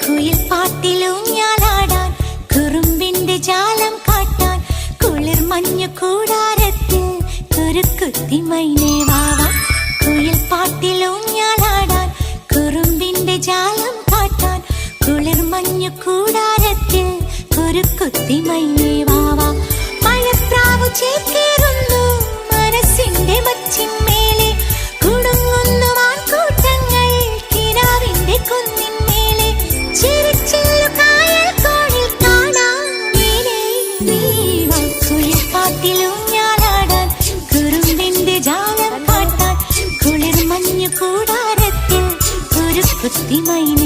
കുയിൽ പാട്ടിലൂഞ്ഞാലാടാൻ കുറുമ്പിന്റെ ജാലം കാട്ടാൻ കുളിർ മഞ്ഞു കൂടാരത്തിൽ കുരുക്കുത്തി മൈനേ വാവാ. കുയിൽ പാട്ടിലൂഞ്ഞാലാടാൻ കുറുമ്പിന്റെ ജാലം കാട്ടാൻ കുളിർ മഞ്ഞു കൂടാരത്തിൽ കുരുക്കുത്തി മൈനേ വാവാ. മഴപ്രാവു ചേക്കേറുന്നു മനസ്സിന്റെ മച്ചിന്മേലെ കുടുങ്ങുന്നു വാൻകൂട്ടങ്ങൾ കിനാവിന്റെ കുന്നിന്മേലെ ചിരിച്ചില്ലു കായൽ കോണിൽ കാണാം മീനേ നീവാ. കുയിൽ പാട്ടിലൂഞ്ഞാലാടാൻ കുറുമ്പിന്റെ ജാലം കാട്ടാൻ കുളിർ മഞ്ഞു കൂടാരത്തിൽ കുരുക്കുത്തി മൈനേ